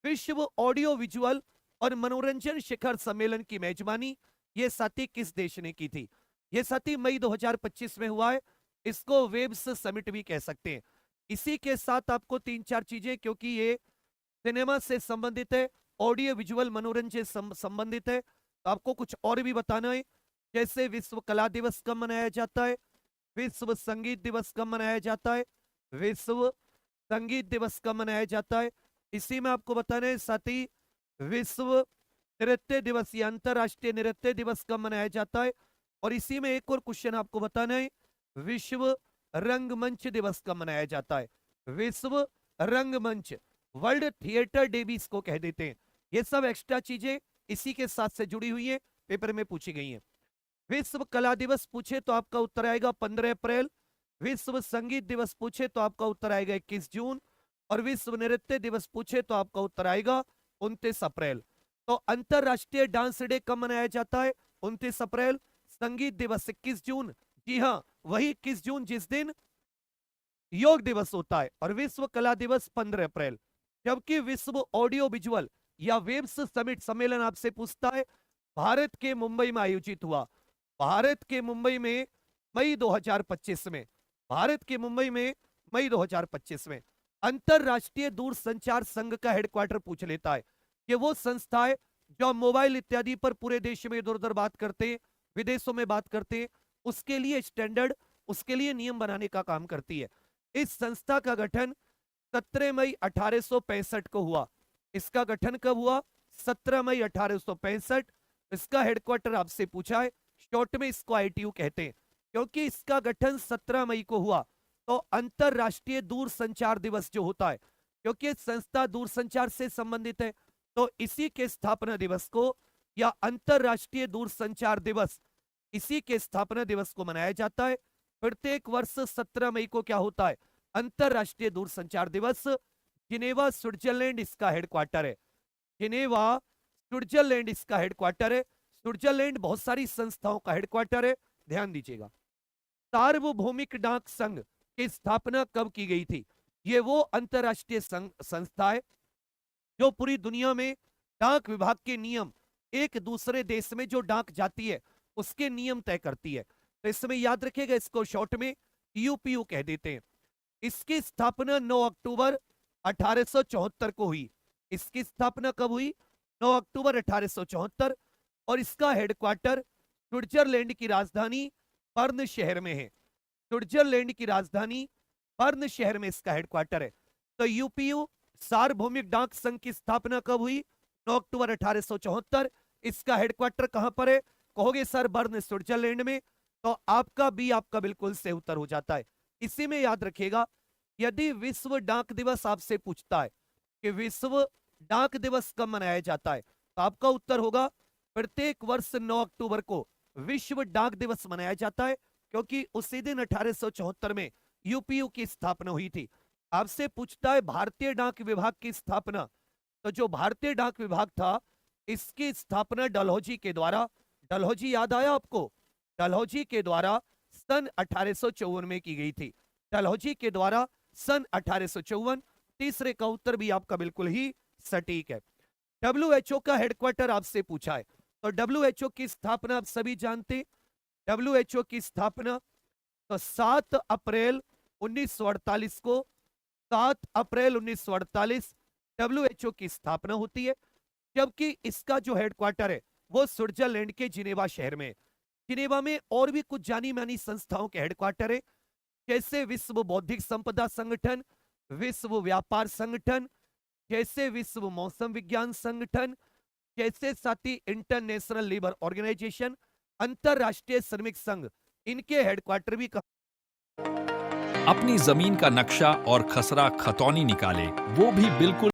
विश्व audio visual और मनोरंजन शिखर सम्मेलन की मेजबानी ये सती किस देश ने की थी? ये सती मई 2025 में हुआ है। इसको वेब्स समिट भी कह सकते हैं। इसी के साथ आपको तीन चार चीजें, क्योंकि ये सिनेमा से संबंधित है, ऑडियो विजुअल मनोरंजन संबंधित है, तो आपको कुछ और भी बताना है। जैसे विश्व कला दिवस कब मनाया जाता है, विश्व संगीत दिवस कब मनाया जाता है, विश्व संगीत दिवस कब मनाया जाता है। इसी में आपको बताना है साथ ही विश्व नृत्य दिवस या अंतरराष्ट्रीय नृत्य दिवस कब मनाया जाता है। और इसी में एक और क्वेश्चन आपको बताना है, विश्व रंगमंच दिवस कब मनाया जाता है। विश्व रंगमंच, वर्ल्ड थिएटर डे भी इसको कह देते हैं। ये सब एक्स्ट्रा चीजें इसी के साथ से जुड़ी हुई है, पेपर में पूछी गई है। विश्व कला दिवस पूछे तो आपका उत्तर आएगा 15 अप्रैल। विश्व संगीत दिवस पूछे तो आपका उत्तर आएगा 21 जून। और विश्व नृत्य दिवस पूछे तो आपका उत्तर आएगा 29 अप्रैल। तो अंतरराष्ट्रीय डांस डे कब मनाया जाता है? 29 अप्रैल। संगीत दिवस 21 जून, जी हाँ वही 21 जून जिस दिन योग दिवस होता है। और विश्व कला दिवस 15 अप्रैल। जबकि विश्व ऑडियो विजुअल या वेब्स समिट सम्मेलन आपसे पूछता है, भारत के मुंबई में आयोजित हुआ। भारत के मुंबई में मई 2025 में, भारत के मुंबई में मई 2025 में अंतरराष्ट्रीय दूरसंचार संघ का हेडक्वार्टर पूछ लेता है कि वो संस्था है जो मोबाइल इत्यादि पर पूरे देश में इधर उधर बात करते हैं, विदेशों में बात करते हैं, उसके लिए स्टैंडर्ड, उसके लिए नियम बनाने का काम करती है। इस संस्था का गठन 17 मई 1865 को हुआ। इसका गठन कब हुआ? 17 मई 1865। इसका हेडक्वार्टर आपसे पूछा है, शॉर्ट में इसको आईटीयू कहते हैं। क्योंकि इसका गठन 17 मई को हुआ तो अंतरराष्ट्रीय दूरसंचार दिवस जो होता है, क्योंकि संस्था दूरसंचार से संबंधित है, तो इसी के स्थापना दिवस को या अंतरराष्ट्रीय दूरसंचार दिवस, इसी के स्थापना दिवस को मनाया जाता है। प्रत्येक वर्ष 17 मई को क्या होता है? अंतरराष्ट्रीय दूरसंचार दिवस। जिनेवा स्विट्जरलैंड इसका हेडक्वार्टर है। जिनेवा स्विट्जरलैंड इसका हेडक्वार्टर है। स्विट्जरलैंड बहुत सारी संस्थाओं का हेडक्वार्टर है, ध्यान दीजिएगा। सार्वभौमिक डाक संघ की स्थापना कब की गई थी? ये वो अंतरराष्ट्रीय संस्था है जो पूरी दुनिया में डाक विभाग के नियम, एक दूसरे देश में जो डाक जाती है उसके नियम तय करती है। तो इसमें याद रखिएगा, इसको शॉर्ट में यूपीयू कह देते हैं। इसकी स्थापना 9 अक्टूबर 1874 को हुई। इसकी स्थापना कब हुई? 9 अक्टूबर 1874। और इसका हेडक्वार्टर स्विट्जरलैंड की राजधानी बर्न शहर में है। स्विट्जरलैंड की राजधानी बर्न शहर में इसका हेडक्वार्टर है। तो यूपीयू सार्वभौमिक डाक संघ की स्थापना कब हुई? 9 अक्टूबर 1874। इसका हेडक्वार्टर कहां पर है? कहोगे सर बर्न स्विट्जरलैंड में, तो आपका भी आपका बिल्कुल सही उत्तर हो जाता है। इसी में याद रखिएगा, यदि विश्व डाक दिवस आपसे पूछता है कि विश्व डाक दिवस कब मनाया जाता है, तो आपका उत्तर होगा प्रत्येक वर्ष 9 अक्टूबर को विश्व डाक दिवस मनाया जाता है, क्योंकि उसी दिन 1874 में यूपीयू की स्थापना हुई थी। आपसे पूछता है भारतीय डाक विभाग की स्थापना, तो जो भारतीय डाक विभाग था इसकी स्थापना डलहौजी के द्वारा, डलहौजी याद आया आपको? डलहौजी के द्वारा सन 1854 में की गई थी। डलहौजी के द्वारा सन 1854। तीसरे का उत्तर भी आपका बिल्कुल ही सटीक है। डब्ल्यूएचओ का हेडक्वार्टर आपसे पूछा है, तो डब्ल्यूएचओ की स्थापना आप सभी जानते। डब्ल्यूएचओ की स्थापना तो 7 अप्रैल 1948 को, 7 अप्रैल 1948 डब्ल्यूएचओ की स्थापना होती है। जबकि इसका जो हेडक्वार्टर है वो स्विट्जरलैंड के जिनेवा शहर में। जिनेवा में और भी कुछ जानी मानी संस्थाओं के हेडक्वार्टर है, जैसे विश्व बौद्धिक संपदा संगठन, विश्व व्यापार संगठन, जैसे विश्व मौसम विज्ञान संगठन, जैसे साथ ही इंटरनेशनल लेबर ऑर्गेनाइजेशन, अंतरराष्ट्रीय श्रमिक संघ, इनके हेडक्वार्टर भी अपनी जमीन का नक्शा और खसरा खतौनी निकाले, वो भी बिल्कुल